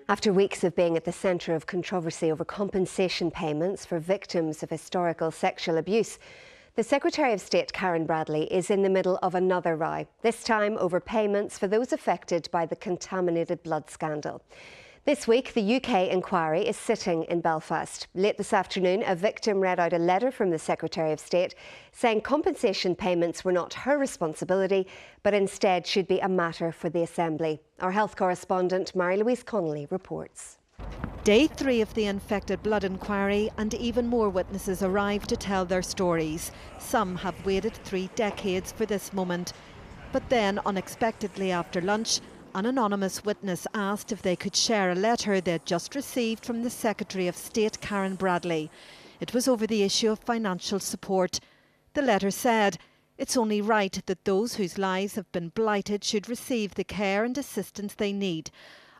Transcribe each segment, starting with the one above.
After weeks of being at the centre of controversy over compensation payments for victims of historical sexual abuse, the Secretary of State, Karen Bradley, is in the middle of another row, this time over payments for those affected by the contaminated blood scandal. This week, the UK inquiry is sitting in Belfast. Late this afternoon, a victim read out a letter from the Secretary of State saying compensation payments were not her responsibility, but instead should be a matter for the Assembly. Our health correspondent, Mary-Louise Connolly, reports. Day 3 of the infected blood inquiry, and even more witnesses arrive to tell their stories. Some have waited 3 decades for this moment. But then, unexpectedly after lunch, an anonymous witness asked if they could share a letter they'd just received from the Secretary of State, Karen Bradley. It was over the issue of financial support. The letter said, "It's only right that those whose lives have been blighted should receive the care and assistance they need.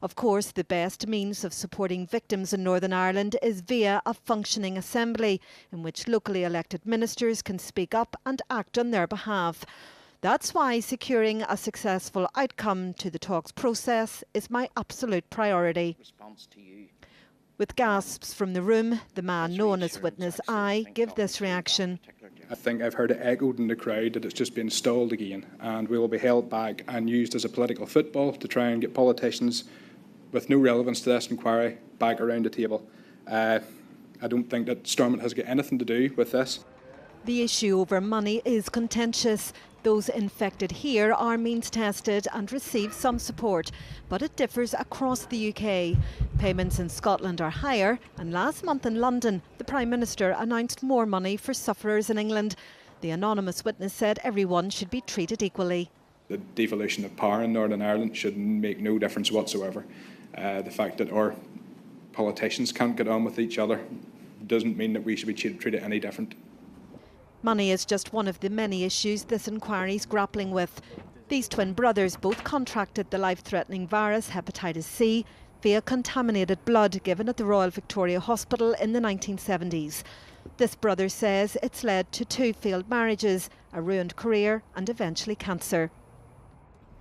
Of course, the best means of supporting victims in Northern Ireland is via a functioning assembly, in which locally elected ministers can speak up and act on their behalf. That's why securing a successful outcome to the talks process is my absolute priority." With gasps from the room, the man known as Witness I give this reaction. I think I've heard it echoed in the crowd that it's just been stalled again, and we will be held back and used as a political football to try and get politicians with no relevance to this inquiry back around the table. I don't think that Stormont has got anything to do with this. The issue over money is contentious. Those infected here are means tested and receive some support, but it differs across the UK. Payments in Scotland are higher, and last month in London, the Prime Minister announced more money for sufferers in England. The anonymous witness said everyone should be treated equally. The devolution of power in Northern Ireland should make no difference whatsoever. The fact that our politicians can't get on with each other doesn't mean that we should be treated any different. Money is just one of the many issues this inquiry is grappling with. These twin brothers both contracted the life-threatening virus hepatitis C via contaminated blood given at the Royal Victoria Hospital in the 1970s. This brother says it's led to 2 failed marriages, a ruined career and eventually cancer.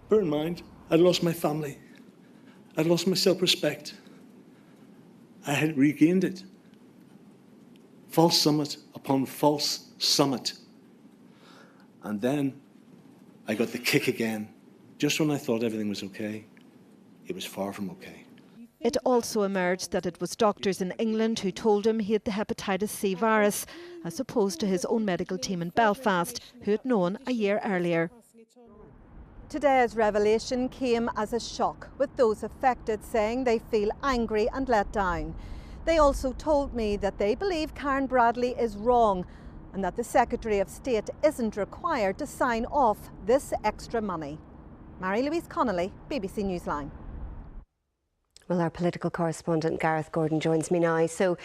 Bear in mind, I'd lost my family. I'd lost my self-respect. I had regained it. False summit upon false summit. And then I got the kick again. Just when I thought everything was okay, it was far from okay. It also emerged that it was doctors in England who told him he had the hepatitis C virus, as opposed to his own medical team in Belfast, who had known a year earlier. Today's revelation came as a shock, with those affected saying they feel angry and let down. They also told me that they believe Karen Bradley is wrong and that the Secretary of State isn't required to sign off this extra money. Mary-Louise Connolly, BBC Newsline. Well, our political correspondent Gareth Gordon joins me now. So,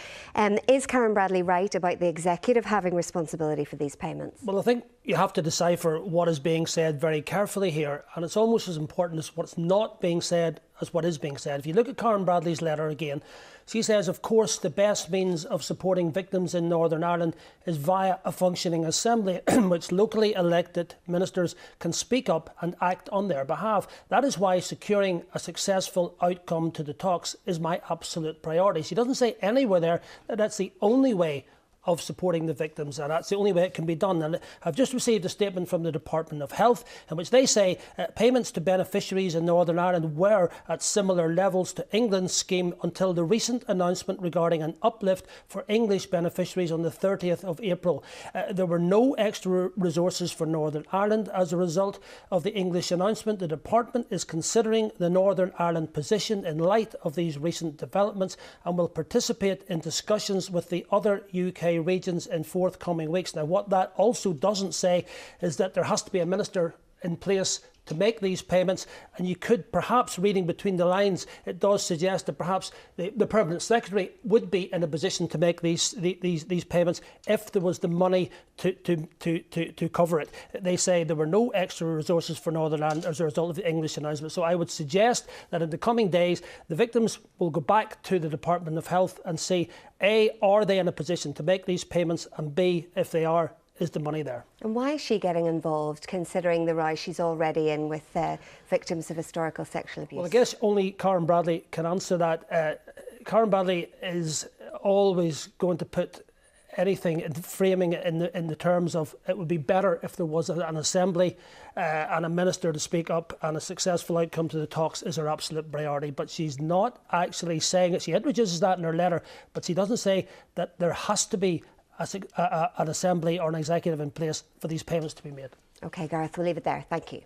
is Karen Bradley right about the executive having responsibility for these payments? Well, I think you have to decipher what is being said very carefully here, and it's almost as important as what's not being said as what is being said. If you look at Karen Bradley's letter again, she says, of course, the best means of supporting victims in Northern Ireland is via a functioning assembly in which locally elected ministers can speak up and act on their behalf. That is why securing a successful outcome to the talks is my absolute priority. She doesn't say anywhere there that that's the only way of supporting the victims, and that's the only way it can be done. And I've just received a statement from the Department of Health in which they say payments to beneficiaries in Northern Ireland were at similar levels to England's scheme until the recent announcement regarding an uplift for English beneficiaries on the 30th of April. There were no extra resources for Northern Ireland as a result of the English announcement. The Department is considering the Northern Ireland position in light of these recent developments and will participate in discussions with the other UK regions in forthcoming weeks. Now, what that also doesn't say is that there has to be a minister in place to make these payments, and you could perhaps, reading between the lines, it does suggest that perhaps the Permanent Secretary would be in a position to make these payments if there was the money to cover it. They say there were no extra resources for Northern Ireland as a result of the English announcement. So I would suggest that in the coming days, the victims will go back to the Department of Health and see, A, are they in a position to make these payments, and B, if they are, is the money there. And why is she getting involved, considering the row she's already in with victims of historical sexual abuse? Well, I guess only Karen Bradley can answer that. Karen Bradley is always going to put anything and framing it in the terms of it would be better if there was an assembly and a minister to speak up, and a successful outcome to the talks is her absolute priority. But she's not actually saying it. She introduces that in her letter, but she doesn't say that there has to be an assembly or an executive in place for these payments to be made. OK, Gareth, we'll leave it there. Thank you.